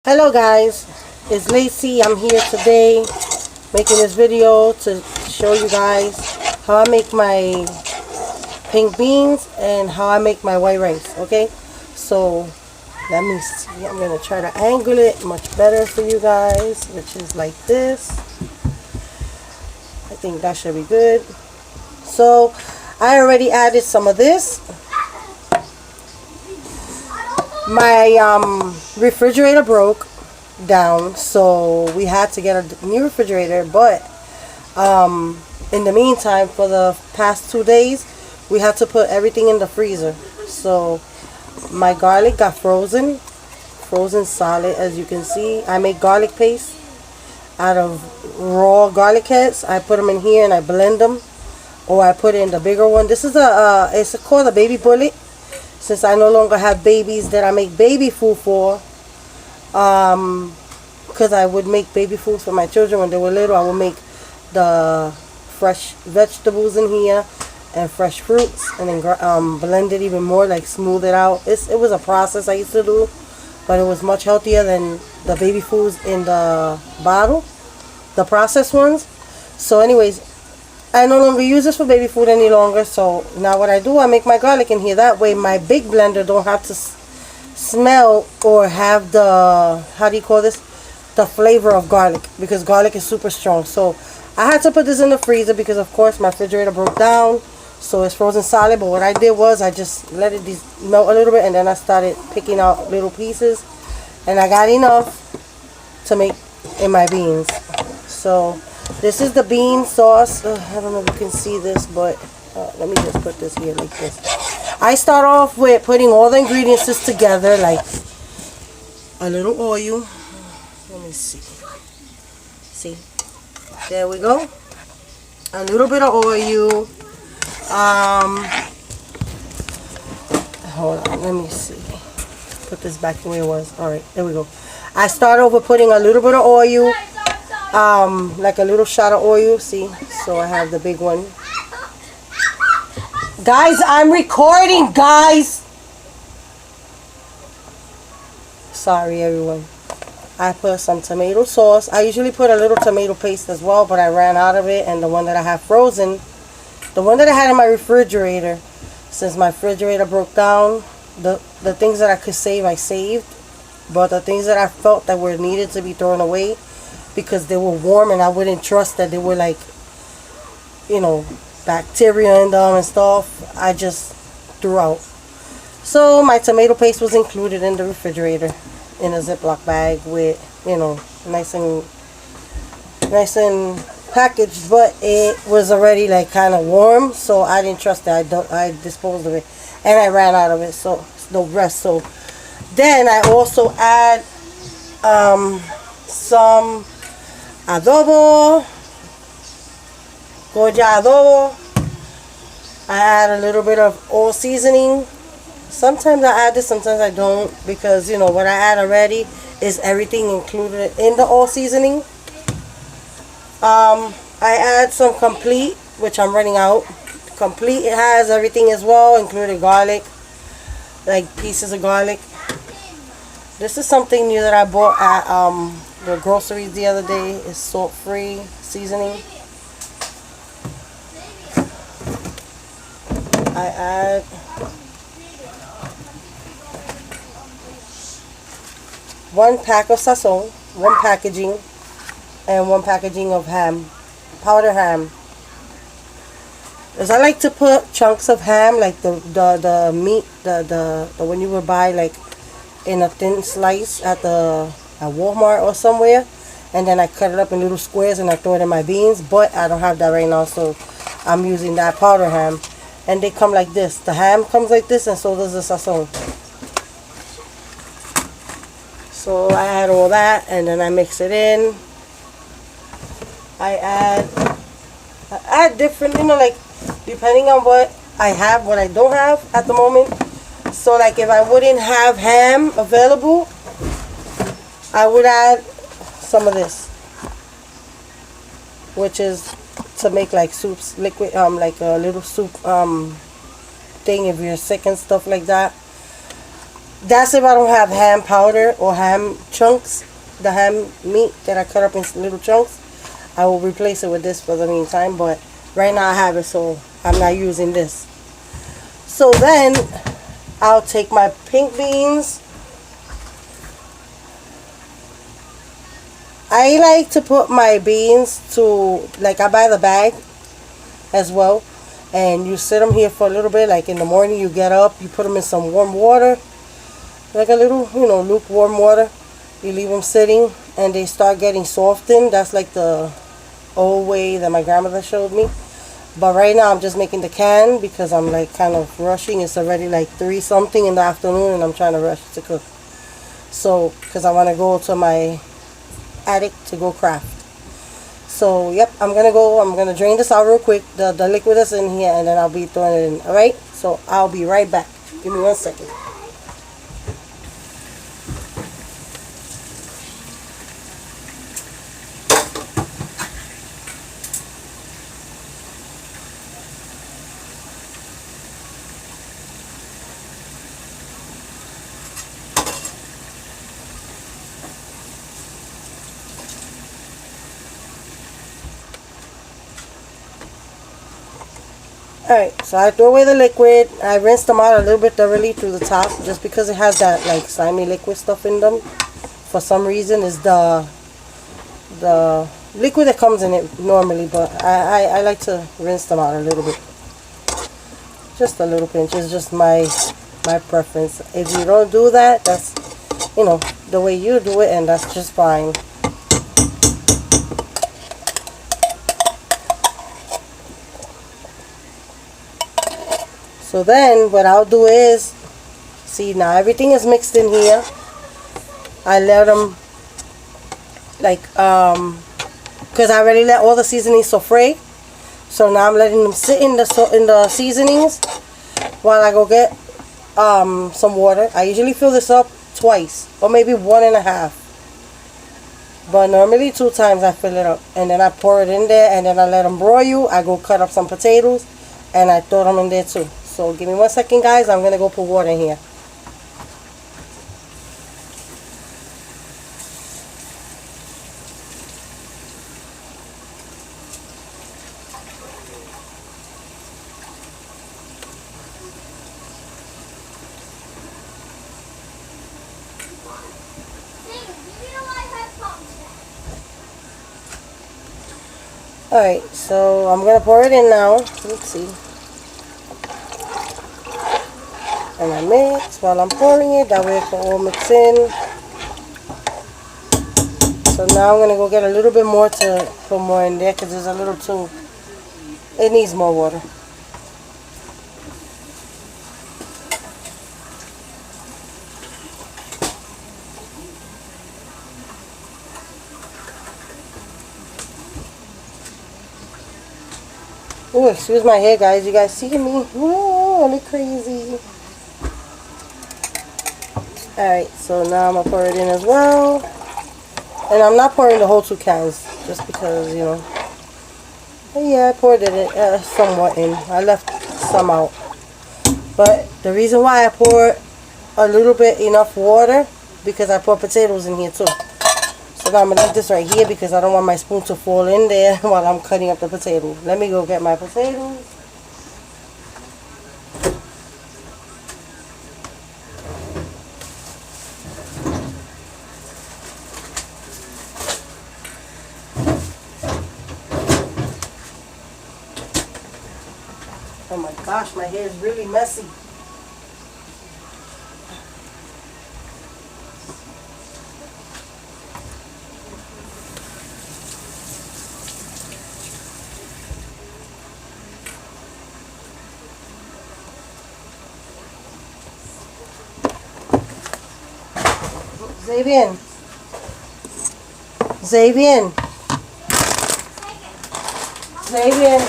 Hello guys, it's Laycie. I'm here today making this video to show you guys how I make my pink beans and how I make my white rice. Okay, so let me see. I'm gonna try to angle it much better for you guys, which is like this. I think that should be good. So I already added some of this. My refrigerator broke down, so we had to get a new refrigerator, but in the meantime, for the past 2 days we had to put everything in the freezer. So my garlic got frozen solid. As you can see, I make garlic paste out of raw garlic heads. I put them in here and I blend them, or I put it in the bigger one. This is it's called a baby bullet, since I no longer have babies that I make baby food for. Because I would make baby food for my children when they were little. I would make the fresh vegetables in here and fresh fruits, and then blend it even more, like smooth it out. It was a process I used to do, but it was much healthier than the baby foods in the bottle, the processed ones. So anyways, I no longer use this for baby food any longer. So now what I do, I make my garlic in here. That way my big blender don't have to smell or have the, how do you call this, the flavor of garlic, because garlic is super strong. So I had to put this in the freezer because of course my refrigerator broke down, so it's frozen solid. But what I did was I just let it melt a little bit, and then I started picking out little pieces, and I got enough to make in my beans. So this is the bean sauce. I don't know if you can see this, but let me just put this here like this. I start off with putting all the ingredients together, like a little oil. Let me see. See, there we go. A little bit of oil. Hold on, let me see. Put this back the way it was. All right, there we go. I start over putting a little bit of oil, like a little shot of oil. See, so I have the big one. Guys, I'm recording, guys. Sorry, everyone. I put some tomato sauce. I usually put a little tomato paste as well, but I ran out of it, and the one that I have frozen, the one that I had in my refrigerator, since my refrigerator broke down, the things that I could save, I saved, but the things that I felt that were needed to be thrown away because they were warm and I wouldn't trust that they were, like, you know, bacteria in them and stuff, I just threw out. So my tomato paste was included in the refrigerator in a Ziploc bag with, you know, nice and packaged, but it was already like kind of warm, so I didn't trust it. I disposed of it, and I ran out of it, so the rest. So then I also add some adobo, goja adobo. I add a little bit of all seasoning. Sometimes I add this, sometimes I don't, because you know what I add already is everything included in the all seasoning. I add some complete, which I'm running out. Complete, it has everything as well, including garlic, like pieces of garlic. This is something new that I bought at the groceries the other day. It's salt-free seasoning. I add one pack of sazon, one packaging, and one packaging of ham, powder ham. As I like to put chunks of ham, like the meat, the one you would buy like in a thin slice at Walmart or somewhere, and then I cut it up in little squares and I throw it in my beans. But I don't have that right now, so I'm using that powder ham. And they come like this. The ham comes like this, and so does the sazon. So I add all that, and then I mix it in. I add different, you know, like depending on what I have, what I don't have at the moment. So like if I wouldn't have ham available, I would add some of this, which is to make like soups, liquid, like a little soup thing if you're sick and stuff like that. That's if I don't have ham powder or ham chunks. The ham meat that I cut up in little chunks, I will replace it with this for the meantime. But right now I have it, so I'm not using this. So then I'll take my pink beans. I like to put my beans to, like, I buy the bag as well, and you sit them here for a little bit. Like in the morning you get up, you put them in some warm water, like a little, lukewarm water. You leave them sitting and they start getting softened. That's like the old way that my grandmother showed me. But right now I'm just making the can because I'm like kind of rushing. It's already like 3 something in the afternoon and I'm trying to rush to cook. So, because I want to go to my attic to go craft. So, yep, I'm going to drain this out real quick. The liquid is in here and then I'll be throwing it in. Alright? So, I'll be right back. Give me 1 second. Alright, so I throw away the liquid. I rinse them out a little bit thoroughly through the top just because it has that like slimy liquid stuff in them. For some reason is the liquid that comes in it normally, but I like to rinse them out a little bit. Just a little pinch. It's just my preference. If you don't do that, that's the way you do it, and that's just fine. So then what I'll do is, see, now everything is mixed in here. I let them, like, because I already let all the seasonings sofray. So now I'm letting them sit in the seasonings while I go get some water. I usually fill this up twice, or maybe 1.5. But normally 2 times I fill it up. And then I pour it in there, and then I let them broil. I go cut up some potatoes, and I throw them in there too. So give me 1 second, guys. I'm going to go put water in here. Alright, so I'm going to pour it in now. Let's see. And I mix while I'm pouring it. That way it can all mix in. So now I'm going to go get a little bit more to put more in there because there's a little too. It needs more water. Oh, excuse my hair, guys. You guys see me? Oh, I look crazy. Alright, so now I'm going to pour it in as well. And I'm not pouring the whole 2 cans, just because, yeah, I poured it somewhat in. I left some out. But the reason why I pour a little bit enough water, because I pour potatoes in here too. So now I'm going to leave this right here because I don't want my spoon to fall in there while I'm cutting up the potato. Let me go get my potatoes. Oh my gosh, my hair is really messy. Xavier. Xavier. Xavier.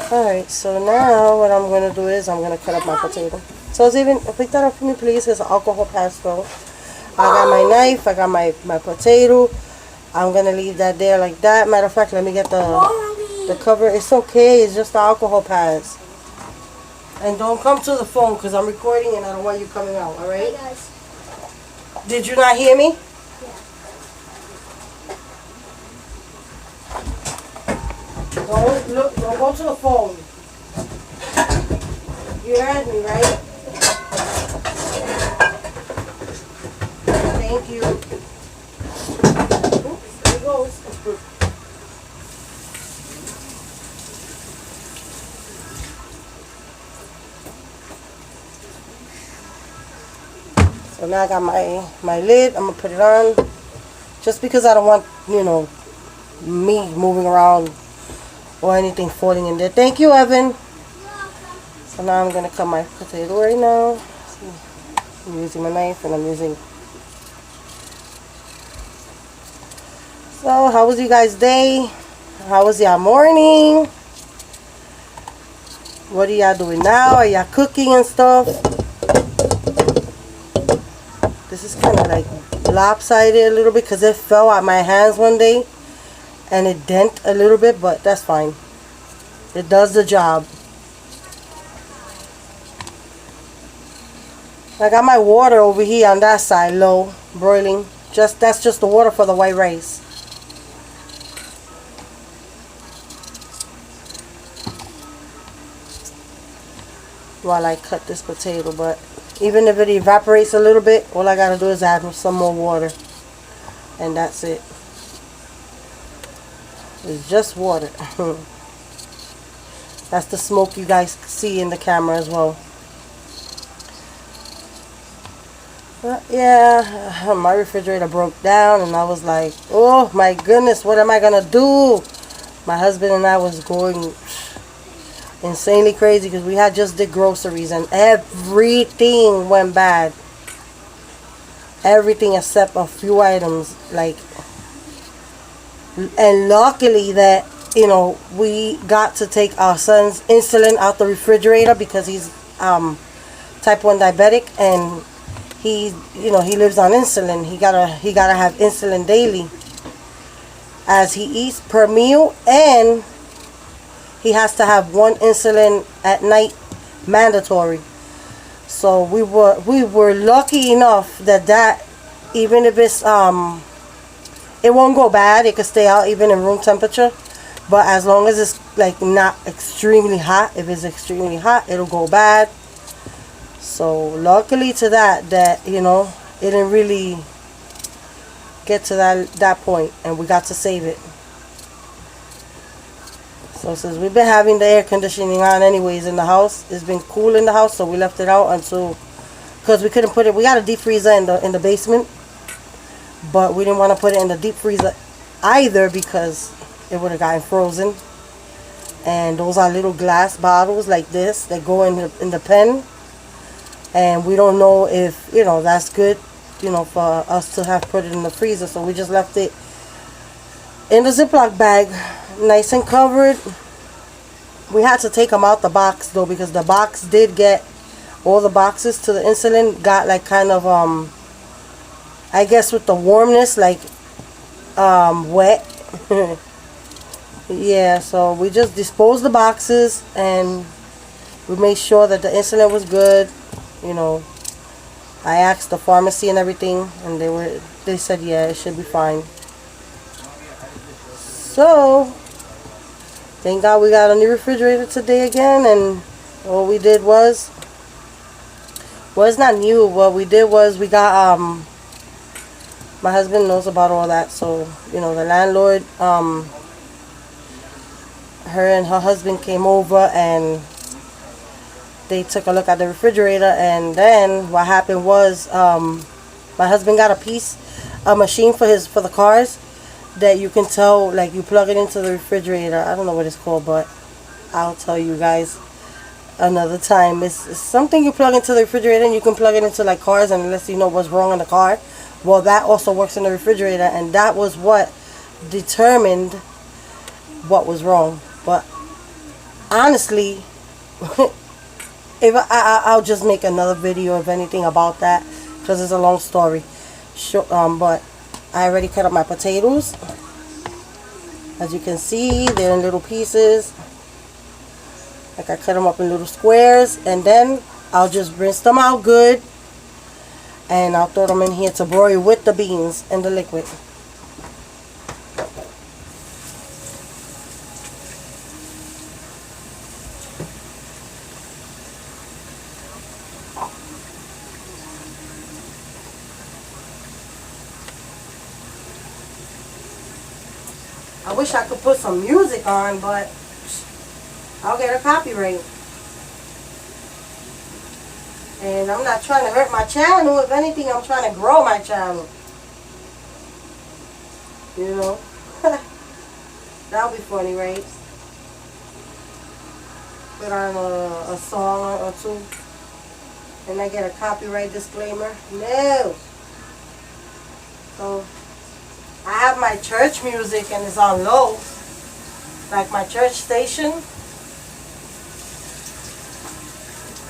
Alright, so now what I'm going to do is I'm going to cut up my potato. So Xavier, pick that up for me please. It's an alcohol pastel. I got my knife. I got my potato. I'm going to leave that there like that. Matter of fact, let me get the cover. It's okay. It's just the alcohol pads. And don't come to the phone because I'm recording and I don't want you coming out, alright? Hey guys. Did you not hear me? Don't go to the phone. You heard me, right? Thank you. Oops, there it goes. So now I got my lid. I'm gonna put it on, just because I don't want, you know, me moving around or anything falling in there. Thank you, Evan. So now I'm gonna cut my potato right now. I'm using my knife and I'm using. So how was you guys' day? How was y'all morning? What are y'all doing now? Are y'all cooking and stuff? This is kind of like lopsided a little bit because it fell out my hands one day and it dent a little bit, but that's fine. It does the job. I got my water over here on that side low, boiling. That's just the water for the white rice. While I cut this potato, but even if it evaporates a little bit, all I gotta do is add some more water, and that's it. It's just water. That's the smoke you guys see in the camera as well. But yeah, my refrigerator broke down and I was like, oh my goodness, what am I gonna do? My husband and I was going insanely crazy because we had just did groceries and everything went bad. Everything except a few items, like, and luckily that, you know, we got to take our son's insulin out the refrigerator because he's type 1 diabetic, and he, you know, he lives on insulin. He gotta have insulin daily as he eats per meal, and he has to have one insulin at night, mandatory. So we were lucky enough that even if it's it won't go bad. It could stay out even in room temperature, but as long as it's like not extremely hot. If it's extremely hot, it'll go bad. So luckily to that you know, it didn't really get to that point, and we got to save it. So since we've been having the air conditioning on anyways in the house, it's been cool in the house, so we left it out until, because we couldn't put it, we got a deep freezer in the basement, but we didn't want to put it in the deep freezer either because it would have gotten frozen. And those are little glass bottles like this that go in the pen, and we don't know if, you know, that's good, you know, for us to have put it in the freezer. So we just left it in the Ziploc bag, nice and covered. We had to take them out the box though, because the box did get, all the boxes to the insulin got like kind of I guess with the warmness, like wet. Yeah, so we just disposed the boxes and we made sure that the insulin was good. You know, I asked the pharmacy and everything, and they said yeah, it should be fine. So thank God we got a new refrigerator today again, and what we did was, well, it's not new. What we did was we got my husband knows about all that, so you know, the landlord, her and her husband came over and they took a look at the refrigerator, and then what happened was my husband got a machine for the cars that you can tell, like you plug it into the refrigerator. I don't know what it's called, but I'll tell you guys another time. It's something you plug into the refrigerator, and you can plug it into like cars, and unless you know what's wrong in the car. Well, that also works in the refrigerator, and that was what determined what was wrong. But honestly, if I'll just make another video, if anything, about that, because it's a long story. But I already cut up my potatoes. As you can see, they're in little pieces. Like I cut them up in little squares, and then I'll just rinse them out good, and I'll throw them in here to broil with the beans and the liquid. I wish I could put some music on, but I'll get a copyright. And I'm not trying to hurt my channel. If anything, I'm trying to grow my channel. You know? That'll be funny, right? Put on a song or two. And I get a copyright disclaimer. No! So, I have my church music and it's on low. Like my church station.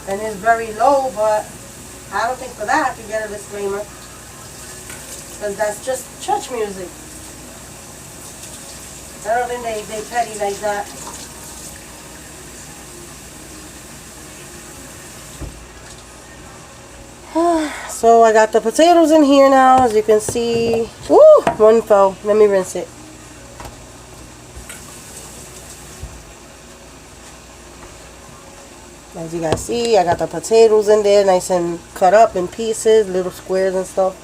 And it's very low, but I don't think for that I can get a disclaimer. Because that's just church music. I don't think they petty like that. So I got the potatoes in here now, as you can see. Woo! One fell. Let me rinse it. As you guys see, I got the potatoes in there, nice and cut up in pieces, little squares and stuff.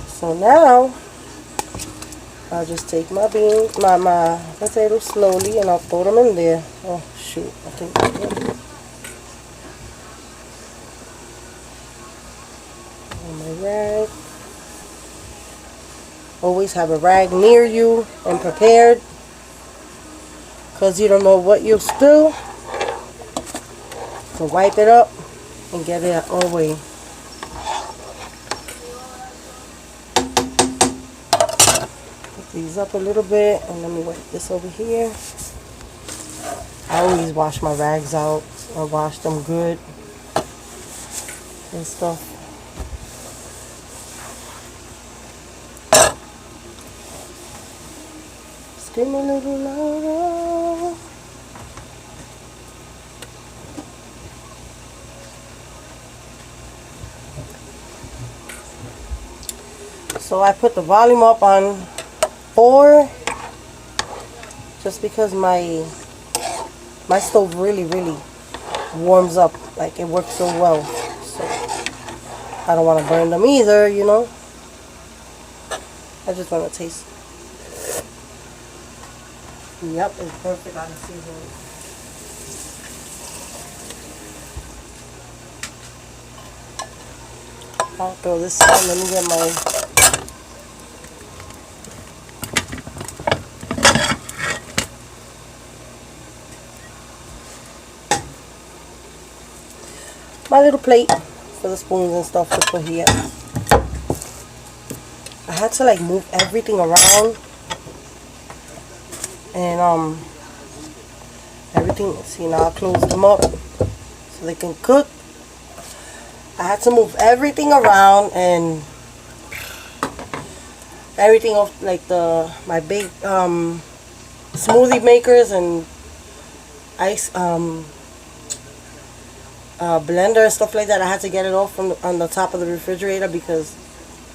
So now, I'll just take my beans, my potatoes slowly, and I'll throw them in there. Oh shoot! I think that's good. My rag. Always have a rag near you and prepared, because you don't know what you'll spill. So wipe it up and get it all the way. Put these up a little bit, and let me wipe this over here. I always wash my rags out. I wash them good and stuff. Scream a little louder. So I put the volume up on 4 just because my stove really warms up, like it works so well. So I don't want to burn them either, you know. I just want to taste. Yep, it's perfect on the seasoning. I'll throw this on. Let me get my little plate for the spoons and stuff to put here. I had to like move everything around, and everything. See, now I close them up so they can cook. I had to move everything around and everything off, like my big smoothie makers and ice blender and stuff like that. I had to get it off from on the top of the refrigerator because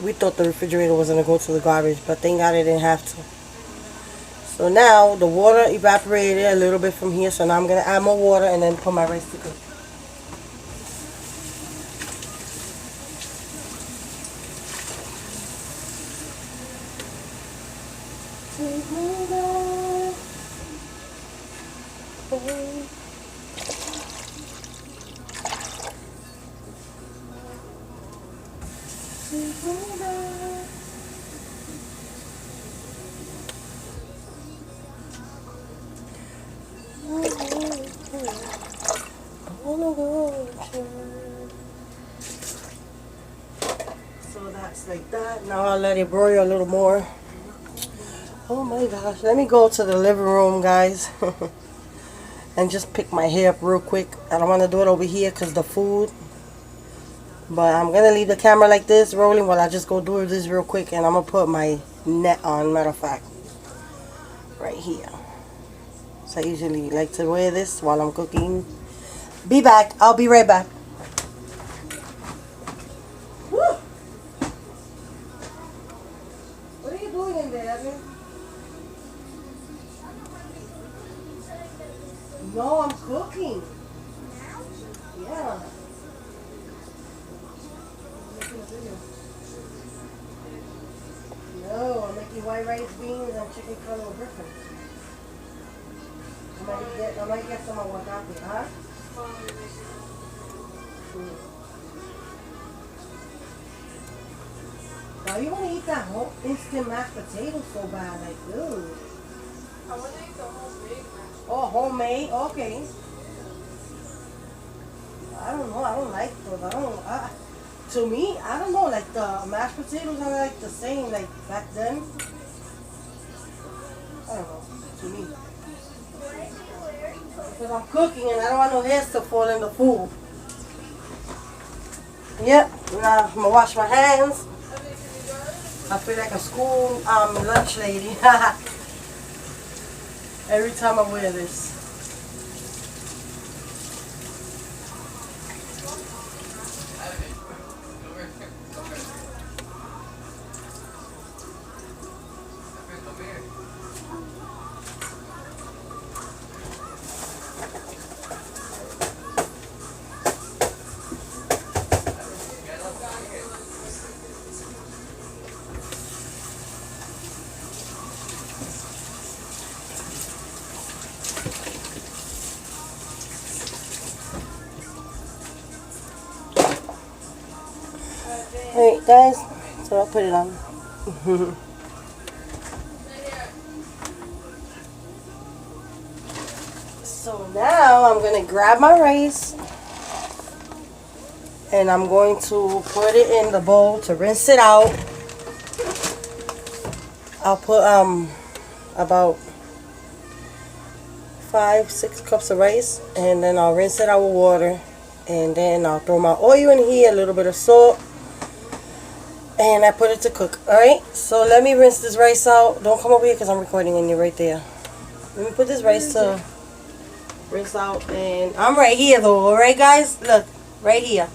we thought the refrigerator was going to go to the garbage, but thank God it didn't have to. So now the water evaporated a little bit from here, so now I'm going to add more water and then put my rice to cook. Take me back. So that's like that. Now I'll let it broil a little more. Oh my gosh, let me go to the living room, guys. And just pick my hair up real quick. I don't want to do it over here because the food. But I'm going to leave the camera like this rolling while I just go do this real quick. And I'm going to put my net on, matter of fact. Right here. So I usually like to wear this while I'm cooking. Be back. I'll be right back. Woo! What are you doing in there, Evan? No, I'm cooking. Yeah. I'm making a video. No, I'm making white rice, beans, and chicken curry with griffin. I might get some aguacate, huh? Why you want to eat that whole instant mashed potato so bad? Like, ew. I want to eat the homemade mashed. Oh, homemade? Okay. I don't know. I don't like those. To me, I don't know. Like, the mashed potatoes are like the same like back then. I don't know. To me. Because I'm cooking and I don't want no hairs to fall in the food. Yep. Now I'm going to wash my hands. I feel like a school lunch lady. Every time I wear this. Alright guys, so I'll put it on. So now I'm going to grab my rice and I'm going to put it in the bowl to rinse it out. I'll put about 5-6 cups of rice and then I'll rinse it out with water and then I'll throw my oil in here, a little bit of salt. And I put it to cook. Alright, so let me rinse this rice out. Don't come over here because I'm recording and you're right there. Let me put this rice to rinse out. And I'm right here though, alright guys? Look, right here.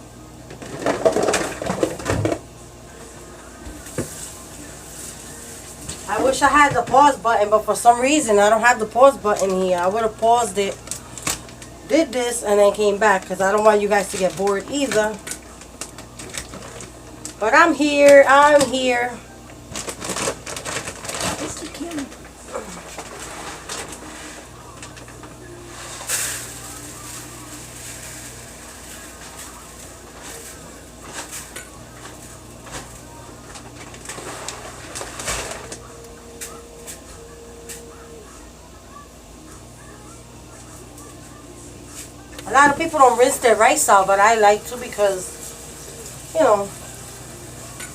I wish I had the pause button, but for some reason I don't have the pause button here. I would have paused it, did this, and then came back because I don't want you guys to get bored either. But I'm here. I'm here. Mr. Kim. A lot of people don't rinse their rice out, but I like to because, you know,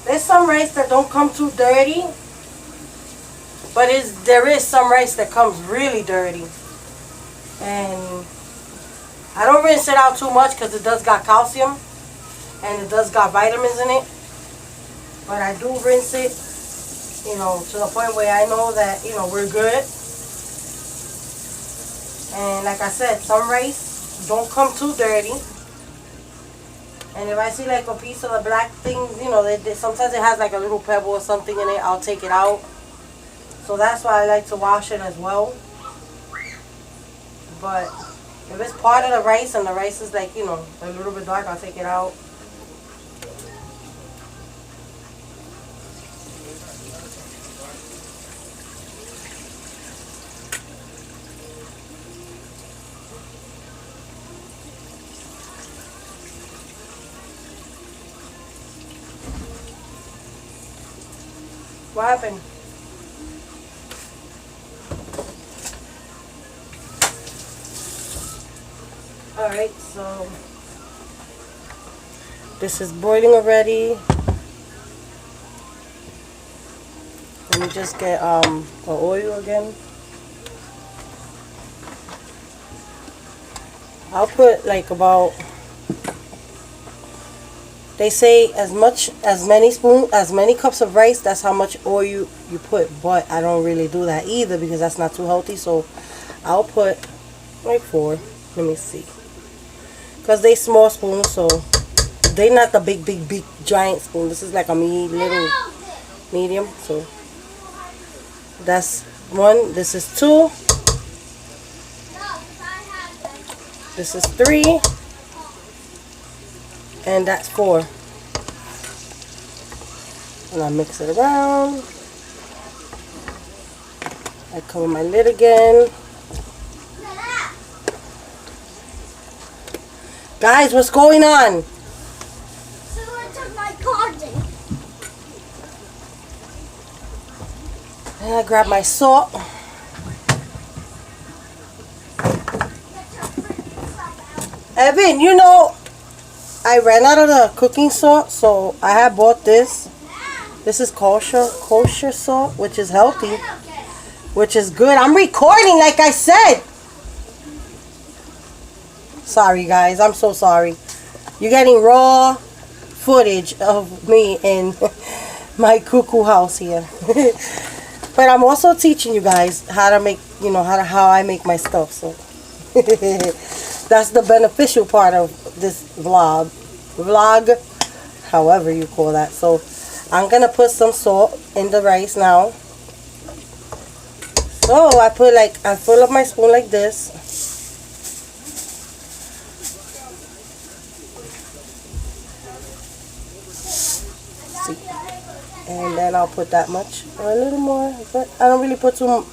there's some rice that don't come too dirty, but there is some rice that comes really dirty. And I don't rinse it out too much because it does got calcium and it does got vitamins in it. But I do rinse it, you know, to the point where I know that, you know, we're good. And like I said, some rice don't come too dirty. And if I see like a piece of the black things, you know, sometimes it has like a little pebble or something in it, I'll take it out. So that's why I like to wash it as well. But if it's part of the rice and the rice is like, you know, a little bit dark, I'll take it out. What happened? Alright, so this is boiling already. Let me just get the oil again. I'll put like about, they say as many cups of rice, that's how much oil you put, but I don't really do that either because that's not too healthy. So I'll put like 4. Let me see. Because they small spoons, so they not the big giant spoon. This is like a little medium. So that's 1. This is 2. This is 3. And that's 4. And I mix it around. I cover my lid again. Guys, what's going on? Someone took my garden. And I grab my salt. Evan, you know, I ran out of the cooking salt, so I have bought this. This is kosher salt, which is healthy, which is good. I'm recording, like I said. Sorry, guys. I'm so sorry. You're getting raw footage of me in my cuckoo house here. But I'm also teaching you guys how to make, you know, how I make my stuff. So that's the beneficial part of this vlog, however you call that. So I'm gonna put some salt in the rice now. So I fill up my spoon like this. And then I'll put that much or a little more, but I don't really put to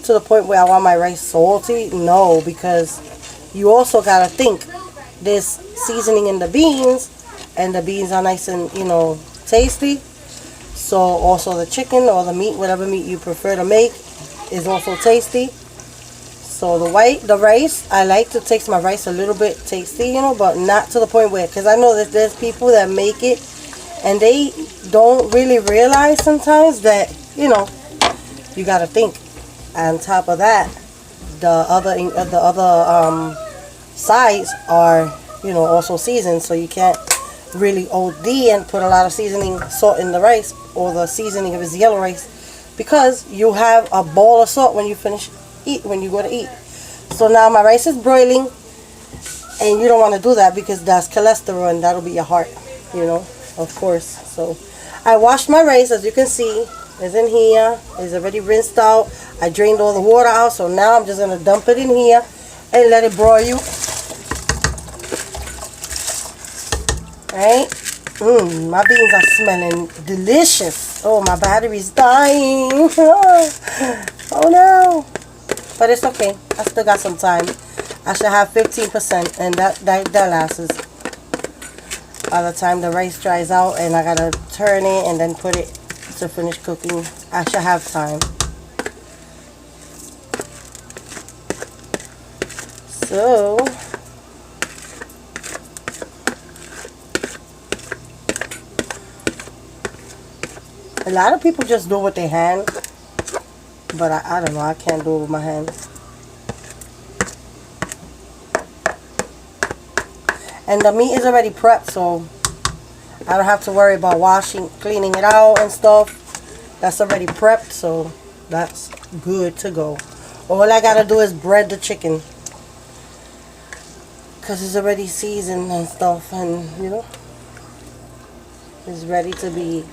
the point where I want my rice salty. No, because you also gotta think there's seasoning in the beans, and the beans are nice and, you know, tasty. So also the chicken or the meat, whatever meat you prefer to make, is also tasty. So the rice, I like to taste my rice a little bit tasty, you know, but not to the point where, because I know that there's people that make it and they don't really realize sometimes that, you know, you got to think. On top of that, the other sides are, you know, also seasoned, so you can't really OD and put a lot of seasoning salt in the rice, or the seasoning if it's yellow rice, because you have a bowl of salt when you go to eat. So now my rice is broiling, and you don't want to do that because that's cholesterol and that'll be your heart, you know, of course. So I washed my rice, as you can see. It's in here. It's already rinsed out. I drained all the water out, so now I'm just going to dump it in here and let it broil. Right? My beans are smelling delicious. Oh, my battery's dying. Oh no. But it's okay. I still got some time. I should have 15%, and that lasts by the time the rice dries out, and I gotta turn it and then put it to finish cooking. I should have time. So a lot of people just do it with their hand, but I don't know, I can't do it with my hands. And the meat is already prepped, so I don't have to worry about cleaning it out and stuff. That's already prepped, so that's good to go. All I gotta do is bread the chicken, because it's already seasoned and stuff, and you know, it's ready to be,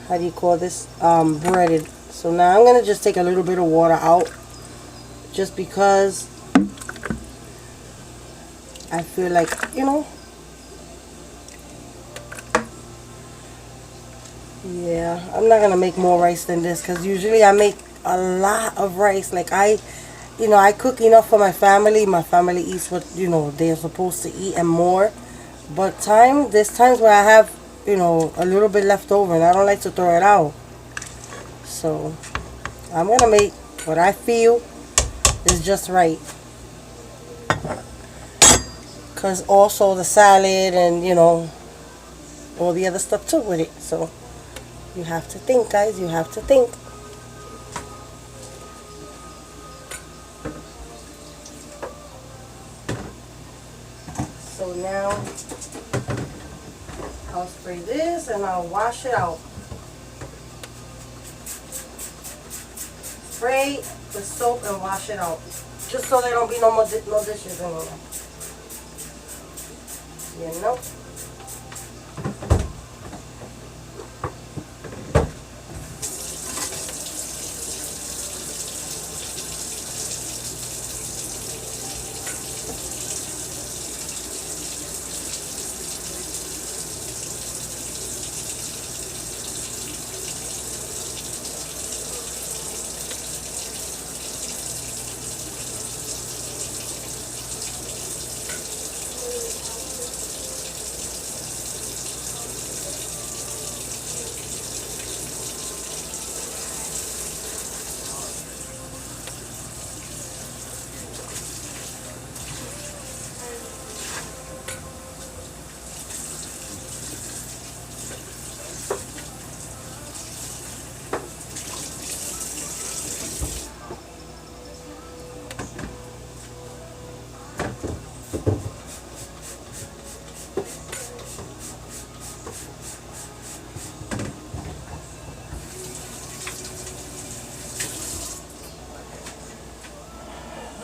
how do you call this, breaded. So now I'm gonna just take a little bit of water out, just because I feel like, you know, yeah, I'm not gonna make more rice than this, because usually I make a lot of rice. Like I cook enough for my family. My family eats what, you know, they're supposed to eat and more. But there's times where I have, you know, a little bit left over, and I don't like to throw it out. So I'm gonna make what I feel is just right. Because also the salad and, you know, all the other stuff too with it. So you have to think, guys. You have to think. So now I'll spray this and I'll wash it out. spray with soap and wash it out. Just so there don't be no more no dishes in here. You know?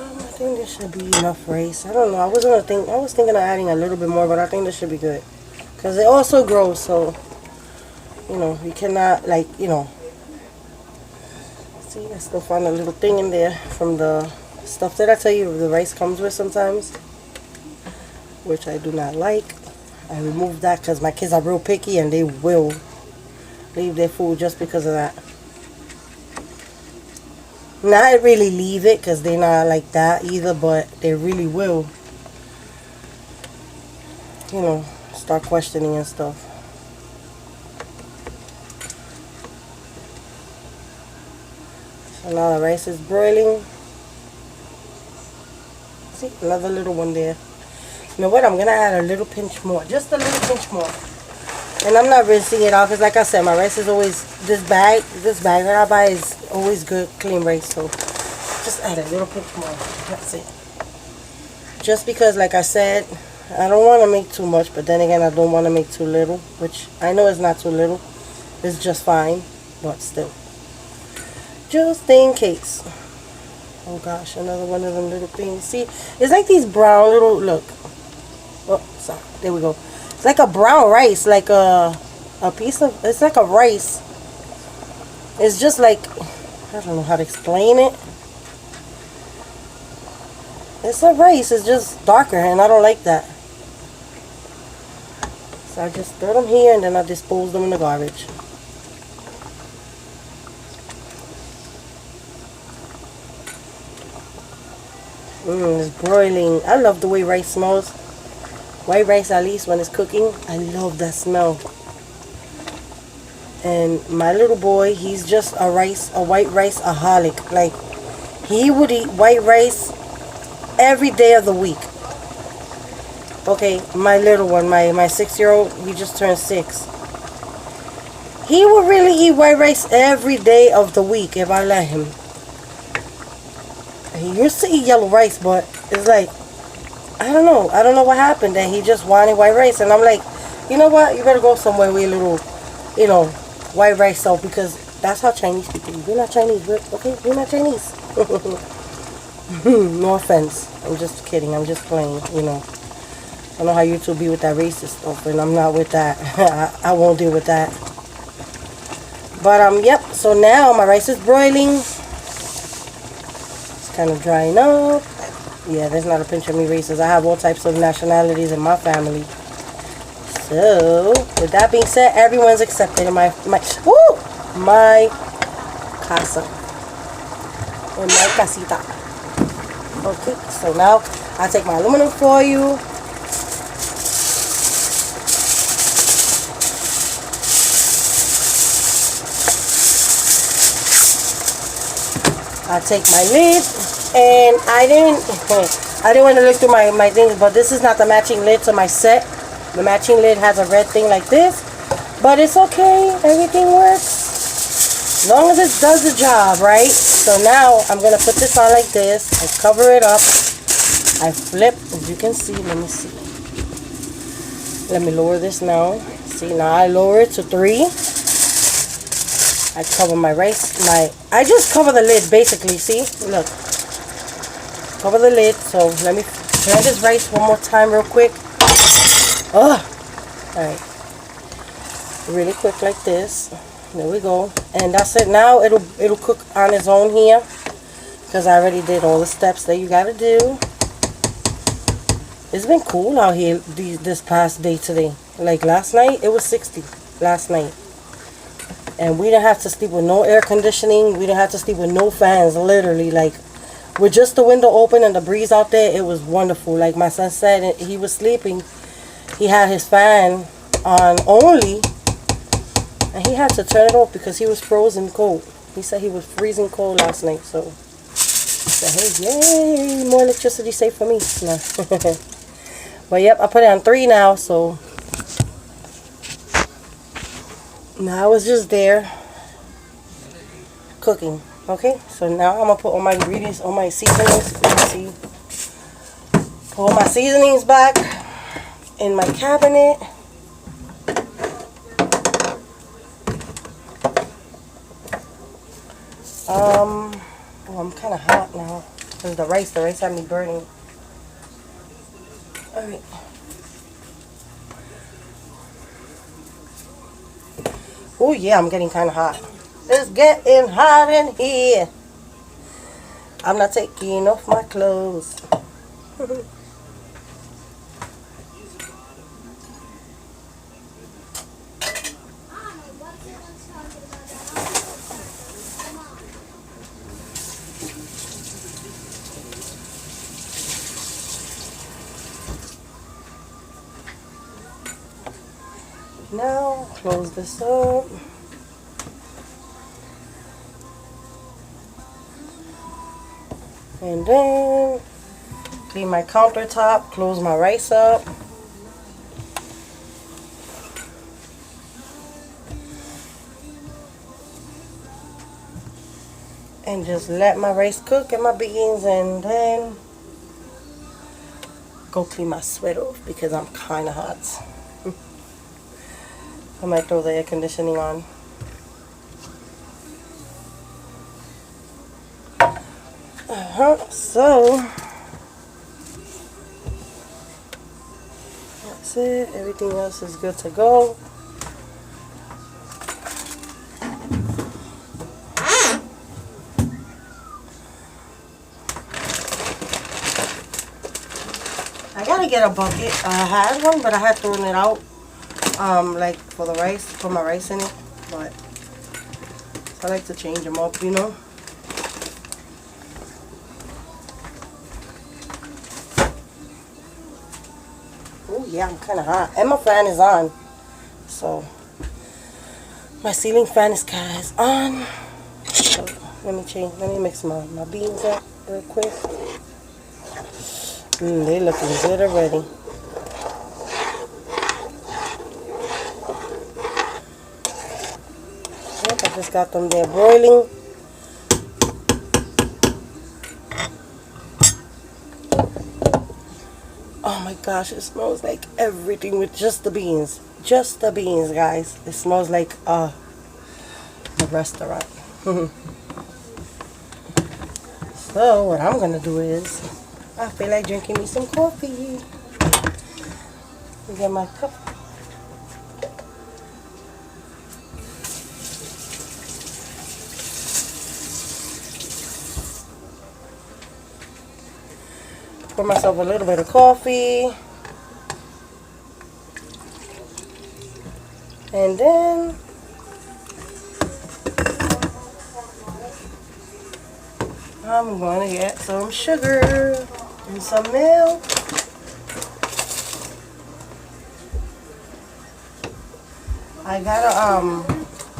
I think this should be enough rice. I don't know. I was thinking of adding a little bit more, but I think this should be good. Because it also grows, so you know, you cannot see, I still find a little thing in there from the stuff that I tell you the rice comes with sometimes, which I do not like. I removed that because my kids are real picky and they will leave their food just because of that. Not really leave it because they're not like that either, but they really will, you know, start questioning and stuff. So now the rice is broiling. See, another little one there. You know what? I'm going to add a little pinch more. Just a little pinch more. And I'm not rinsing it out because, like I said, my rice is always, this bag that I buy is always good, clean rice. So just add a little pinch more. That's it. Just because, like I said, I don't want to make too much, but then again, I don't want to make too little, which I know is not too little. It's just fine, but still. Just in case. Oh gosh, another one of them little things. See, it's like these brown little, look. Oh, sorry. There we go. It's like a brown rice, like a piece of, it's like a rice. It's just like, I don't know how to explain it. It's a rice, it's just darker, and I don't like that. So I just throw them here, and then I dispose them in the garbage. It's broiling. I love the way rice smells. White rice, at least when it's cooking, I love that smell. And my little boy, he's just a white rice-aholic. Like, he would eat white rice every day of the week. Okay, my little one, my 6-year-old, he just turned 6. He would really eat white rice every day of the week if I let him. He used to eat yellow rice, but it's like, I don't know what happened, that he just wanted white rice. And I'm like, you know what, you better go somewhere with a little, you know, white rice stuff, because that's how Chinese people eat. We're not Chinese, okay? We're not Chinese. No offense, I'm just kidding, I'm just playing, you know. I know how you two be with that racist stuff, and I'm not with that. I won't deal with that. But yep, so now my rice is broiling. It's kind of drying up. Yeah, there's not a pinch of me racist. I have all types of nationalities in my family. So, with that being said, everyone's accepted in my casa. In my casita. Okay, so now I'll take my aluminum foil. I'll take my lid. And I didn't want to look through my things, but this is not the matching lid to my set. The matching lid has a red thing like this, but it's okay. Everything works as long as it does the job, right? So now I'm gonna put this on like this. I cover it up. I flip, as you can see. Let me see. Let me lower this now. See, now I lower it to 3. I cover my rice. I just cover the lid basically. See, look, cover the lid. So let me turn this rice one more time real quick. Oh, all right, really quick like this. There we go, and that's it. Now it'll cook on its own here because I already did all the steps that you gotta do. It's been cool out here this past day today. Like last night, it was 60 last night. And we didn't have to sleep with no air conditioning. We didn't have to sleep with no fans, literally. Like, with just the window open and the breeze out there, it was wonderful. Like my son said, he was sleeping. He had his fan on only. And he had to turn it off because he was frozen cold. He said he was freezing cold last night. So, I said, hey, yay, more electricity saved for me. No. But yep, I put it on 3 now, so now it's just there cooking. Okay, so now I'm gonna put all my ingredients, all my seasonings. Let's see, put all my seasonings back in my cabinet. Oh, I'm kind of hot now because the rice had me burning. All right. Oh yeah, I'm getting kind of hot. It's getting hot in here. I'm not taking off my clothes. Now, close this up. And then, clean my countertop, close my rice up. And just let my rice cook and my beans, and then go clean my sweat off because I'm kind of hot. I might throw the air conditioning on. So that's it. Everything else is good to go. I gotta get a bucket. I had one, but I had thrown it out. Like for the rice, put my rice in it, but I like to change them up, you know. Oh yeah, I'm kind of hot, and my fan is on, so my ceiling fan is on. So let me mix my beans up real quick. They're looking good already. I just got them there broiling. Oh my gosh, it smells like everything with just the beans. Just the beans, guys. It smells like a restaurant. So what I'm gonna do is, I feel like drinking me some coffee. Get my cup. Pour myself a little bit of coffee. And then I'm going to get some sugar and some milk. I gotta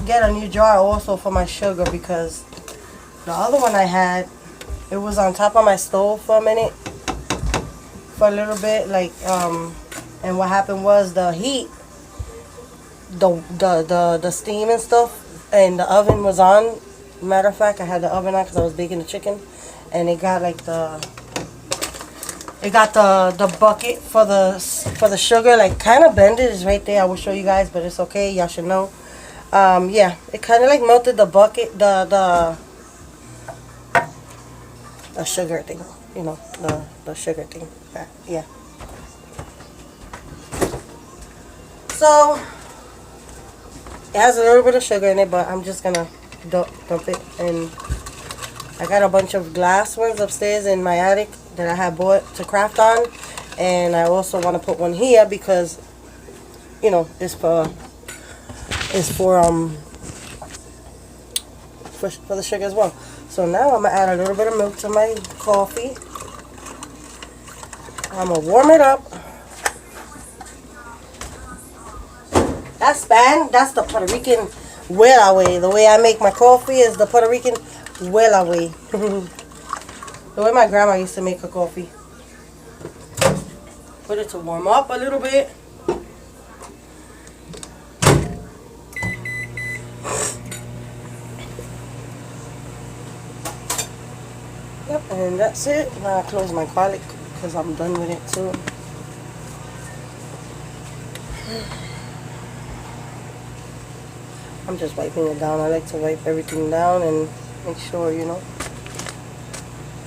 get a new jar also for my sugar because the other one I had, it was on top of my stove for a minute. For a little bit, like and what happened was the heat, the steam and stuff, and the oven was on. Matter of fact, I had the oven on because I was baking the chicken, and it got like the bucket for the sugar like kind of bended. It's right there. I will show you guys, but it's okay. Y'all should know. Yeah, it kind of like melted the bucket, the sugar thing, you know, the sugar thing. Yeah. So it has a little bit of sugar in it, but I'm just gonna dump it. And I got a bunch of glass ones upstairs in my attic that I had bought to craft on, and I also want to put one here because, you know, it's for the sugar as well. So now I'm gonna add a little bit of milk to my coffee. I'm gonna warm it up. That's the Puerto Rican Wela way. The way I make my coffee is the Puerto Rican Wela way. The way my grandma used to make her coffee. Put it to warm up a little bit. Yep, and that's it. Now I close my garlic because I'm done with it too. I'm just wiping it down. I like to wipe everything down and make sure, you know,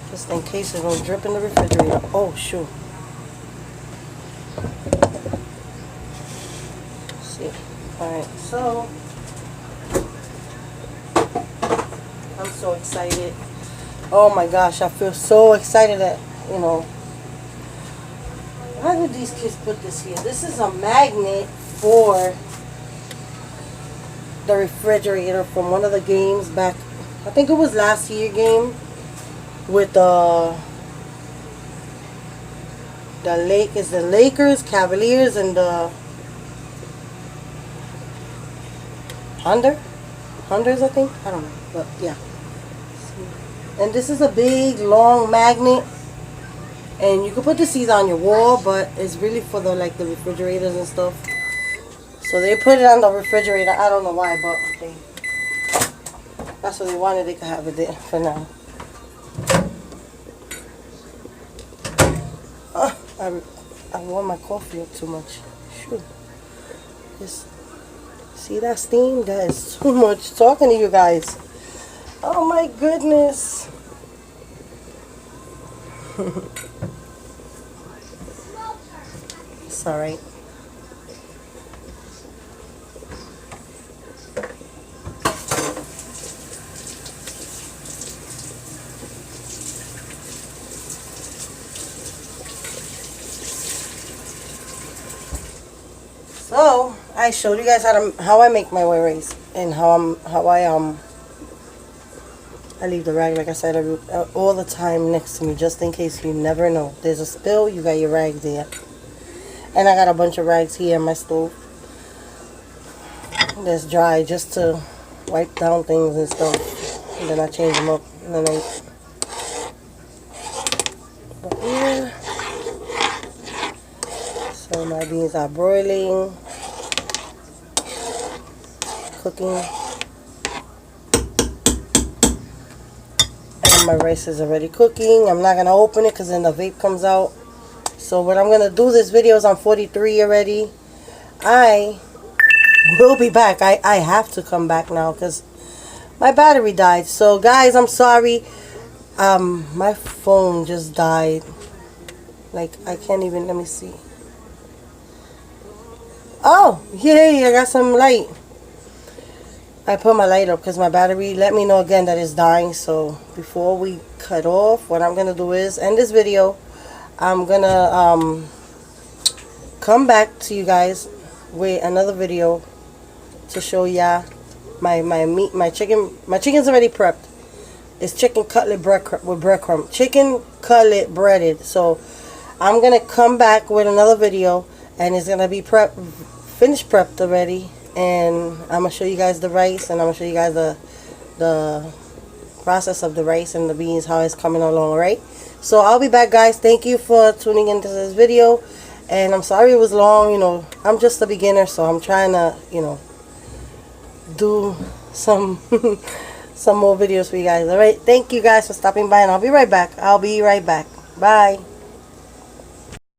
just in case it don't drip in the refrigerator. Oh, shoot. Let's see. Alright, so I'm so excited. Oh my gosh, I feel so excited that, you know, why did these kids put this here? This is a magnet for the refrigerator from one of the games back, I think it was last year game with the Lakers, Cavaliers, and the Hunters, I think. I don't know, but yeah. And this is a big long magnet, and you can put the seeds on your wall, but it's really for the the refrigerators and stuff. So they put it on the refrigerator. I don't know why, but that's what they wanted. They could have it there for now. I warmed my coffee up too much. Shoot. Just see that steam? That is too much talking to you guys. Oh my goodness. It's alright. So I showed you guys how I make my white rice and how I leave the rag, like I said, all the time next to me, just in case you never know. There's a spill, you got your rag there. And I got a bunch of rags here on my stove that's dry, just to wipe down things and stuff. And then I change them up. And then but yeah. So my beans are broiling, cooking. My rice is already cooking. I'm not going to open it because then the vape comes out. So what I'm going to do, this video is on 43 already. I will be back. I have to come back now because my battery died. So guys, I'm sorry. My phone just died. Like, I can't even, let me see. Oh, yay, I got some light. I put my light up because my battery let me know again that it's dying. So before we cut off, what I'm going to do is end this video. I'm going to come to you guys with another video to show ya my meat, my chicken. My chicken's already prepped. It's chicken cutlet with breadcrumb. Chicken cutlet breaded. So I'm going to come back with another video, and it's going to be finished prepped already. And I'm going to show you guys the rice, and I'm going to show you guys the process of the rice and the beans, how it's coming along, alright? So I'll be back, guys. Thank you for tuning into this video. And I'm sorry it was long, you know. I'm just a beginner, so I'm trying to, you know, do some some more videos for you guys, alright? Thank you guys for stopping by, and I'll be right back. Bye.